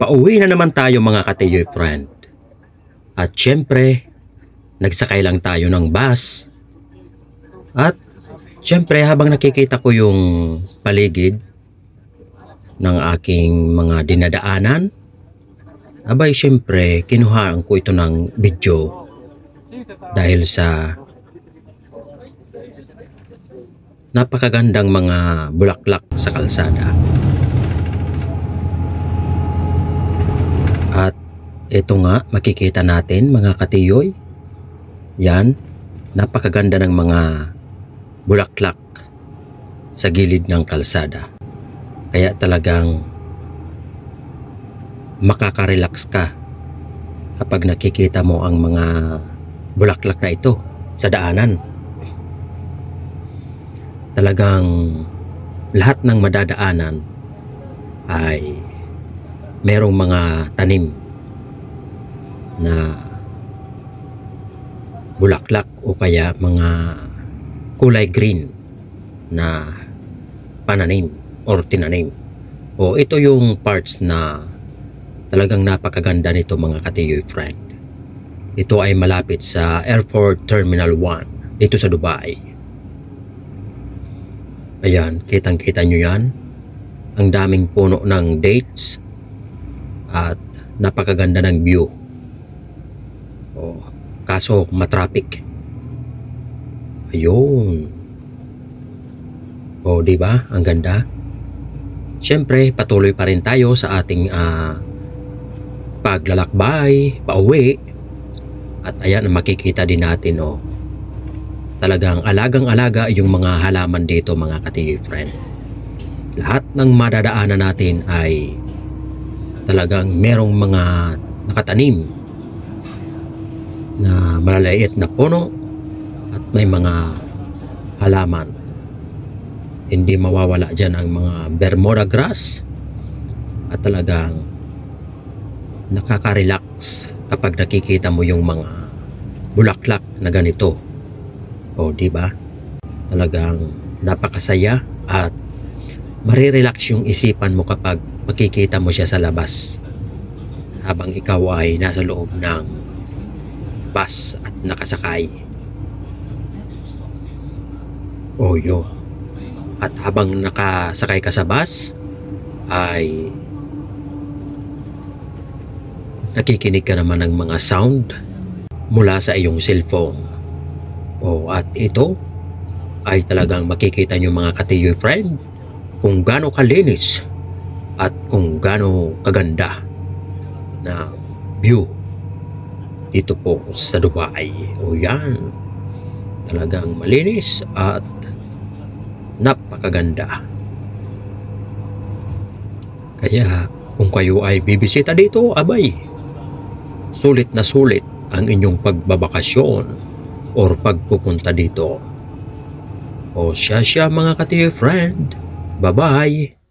Pauwi na naman tayo mga katiyoy friend. At syempre, nagsakay lang tayo ng bus. At syempre habang nakikita ko yung paligid ng aking mga dinadaanan, abay syempre kinuhaan ko ito ng video dahil sa napakagandang mga bulaklak sa kalsada. At ito nga makikita natin mga katiyoy, yan, napakaganda ng mga bulaklak sa gilid ng kalsada. Kaya talagang makaka-relax ka kapag nakikita mo ang mga bulaklak na ito sa daanan. Talagang lahat ng madadaanan ay merong mga tanim na bulaklak o kaya mga kulay green na pananim or tinanim. O ito yung parts na talagang napakaganda nito mga katiyoy friend. Ito ay malapit sa Airport Terminal 1 dito sa Dubai. Ayan, kitang-kita nyo yan. Ang daming puno ng dates at napakaganda ng view. Oh, kaso matraffic. Ayun. Oh, di ba? Ang ganda. Siyempre, patuloy pa rin tayo sa ating paglalakbay, pauwi. At ayan, makikita din natin, oh. Talagang alagang-alaga yung mga halaman dito mga katiyoy friend. Lahat ng madadaanan natin ay talagang merong mga nakatanim na malaliit na puno at may mga halaman. Hindi mawawala dyan ang mga Bermuda grass at talagang nakaka-relax kapag nakikita mo yung mga bulaklak na ganito. O di ba? Talagang napakasaya at marirelax yung isipan mo kapag makikita mo siya sa labas habang ikaw ay nasa loob ng bus at nakasakay. O yun. At habang nakasakay ka sa bus ay nakikinig ka naman ng mga sound mula sa iyong cellphone. O at ito ay talagang makikita nyo mga katiyoy friend kung gaano kalinis at kung gaano kaganda na view dito po sa Dubai. O yan, talagang malinis at napakaganda. Kaya kung kayo ay bibisita dito, abay, sulit na sulit ang inyong pagbabakasyon or pagpupunta dito. O siya mga katiyoy friend, bye bye.